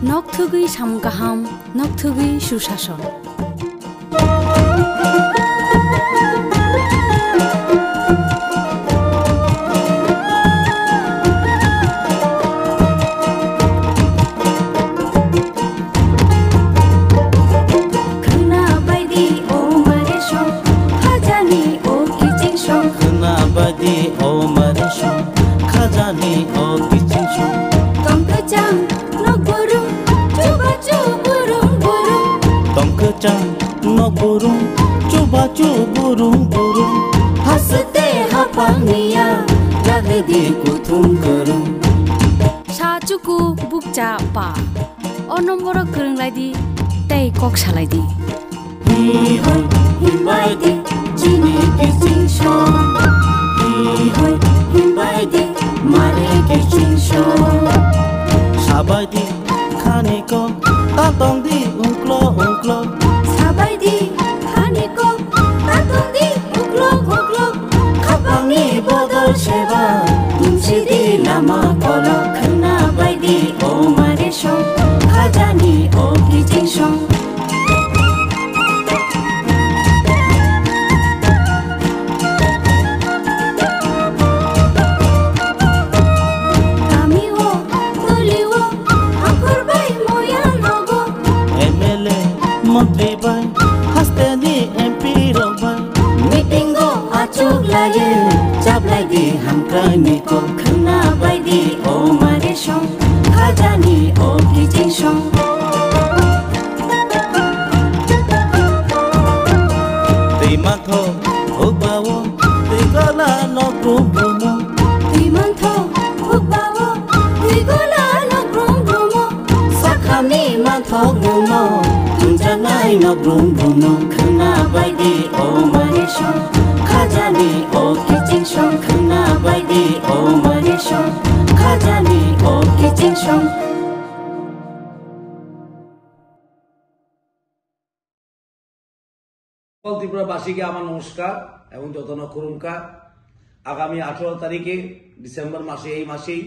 नगथुगै सामगाहाम नगथुगै सुशासन Burung coba burung hasete hapangnya lagi di kutung kerung sacuku bukca pa onomboro kerung lagi tei kok salai di hi hoi himbai di jini kicing shong hi hoi himbai di mare kicing shong sabai di khani ko tatong di ungklo sabai di khani ko tatong di ungklo khapangni bodol seba tumsi di lama kolo khna bai di o mare shong khajani o kicing shong Menteri bay, hasteni MP robai. Meeting go acuk lagi, cap lagi hamkai niko kena bay di o mare shong, khajani o kicing shong. Timantho, hukbawo, tigola no brumo. Timantho, hukbawo, tigola no brumo. Sakhani mantho gumo. Jangai no brum no khna bai di o mare shong khajani o kicing shong khna bai di o mare shong khajani o kicing shong ত্রিপুরাবাসীকে আমার নমস্কার এবং যতন করুণকার আগামী 18 তারিখে December মাসে এই মাসেই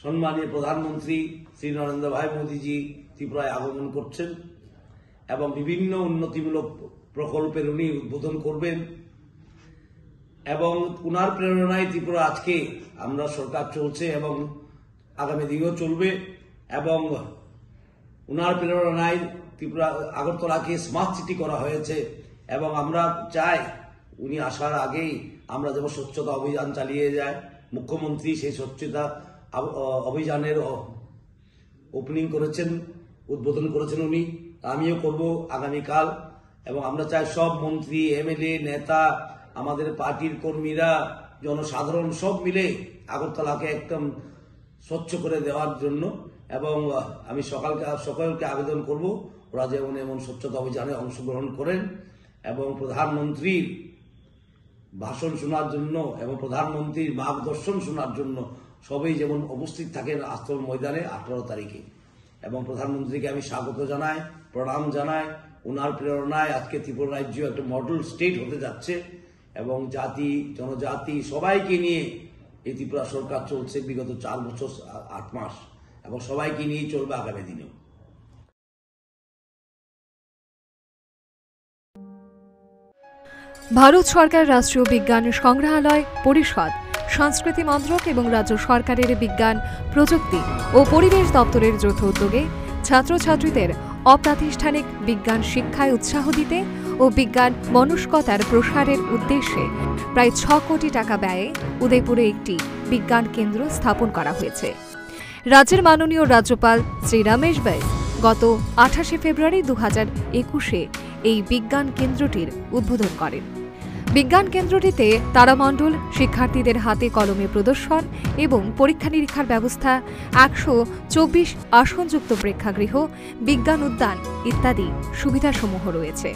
সম্মানীয় প্রধানমন্ত্রী শ্রী নরেন্দ্র ভাই মোদীজি ত্রিপুরায় আগমন করছেন এবং বিভিন্ন উন্নতিমূলক প্রকল্পের উনি উদ্বোধন করবেন এবং উনার প্রেরণায় ত্রিপুরা আজকে আমরা সরকার চলছে এবং আগামী দিনেও চলবে এবং উনার প্রেরণায় ত্রিপুরা আগরতলাকে স্মার্ট সিটি করা হয়েছে এবং আমরা চাই উনি আসার আগেই আমরা যেমন স্বচ্ছতা অভিযান চালিয়ে যায় মুখ্যমন্ত্রী সেই স্বচ্ছতা অভিযানের ওপেনিং করেছেন উদ্বোধন করেছেন উনি আমিও করব আগামীকাল এবং আমরা চাই সব মন্ত্রী এমএলএ নেতা আমাদের পার্টির কর্মীরা জনসাধারণ সব মিলে আগরতলাকে একদম স্বচ্ছ করে দেওয়ার জন্য এবং আমি সকলকে আবেদন করব ওরা যেমন এমন স্বচ্ছতা অভিযানে অংশগ্রহণ করেন এবং প্রধানমন্ত্রীর ভাষণ শোনার জন্য এবং প্রধানমন্ত্রীর মার্গদর্শন শোনার জন্য সবাই যেমন উপস্থিত থাকেন আস্তর ময়দানে 18 তারিখে এবং প্রধানমন্ত্রীকে আমি স্বাগত জানাই প্রণাম জানাই ওনার প্রেরণায় আজকে ত্রিপুরা রাজ্য একটা মডেল স্টেট হতে যাচ্ছে এবং জাতি জনজাতি সবাইকে নিয়ে এই ত্রিপুরা সরকার চলছে বিগত 4 বছর 8 মাস এবং সবাইকে নিয়ে চলবে আগামী দিনেও ভারত সরকার রাষ্ট্রীয় বিজ্ঞান সংগ্রহালয় পরিষদ সংস্কৃতি মন্ত্রক এবং রাজ্য সরকারের বিজ্ঞান প্রযুক্তি ও পরিবেশ দপ্তরের যৌথ উদ্যোগে ছাত্রছাত্রীদের অপ্রাতিষ্ঠানিক বিজ্ঞান শিক্ষায় উৎসাহ দিতে ও বিজ্ঞান মনস্কতার প্রসারের উদ্দেশ্যে প্রায় 6 কোটি টাকা ব্যয়ে উদয়পুরে একটি বিজ্ঞান কেন্দ্র স্থাপন করা হয়েছে। রাজ্যের মাননীয় রাজ্যপাল শ্রী রমেশ বাইস গত 28 ফেব্রুয়ারি 2021-এ এই বিজ্ঞান কেন্দ্রটির উদ্বোধন করেন। বিজ্ঞান কেন্দ্রটিতে তারামণ্ডল শিক্ষার্থীদের হাতে কলমে প্রদর্শন এবং পরীক্ষা নিরীক্ষার ব্যবস্থা 124 আসনযুক্ত প্রেক্ষাগৃহ বিজ্ঞান উদ্যান ইত্যাদি সুবিধাসমূহ রয়েছে।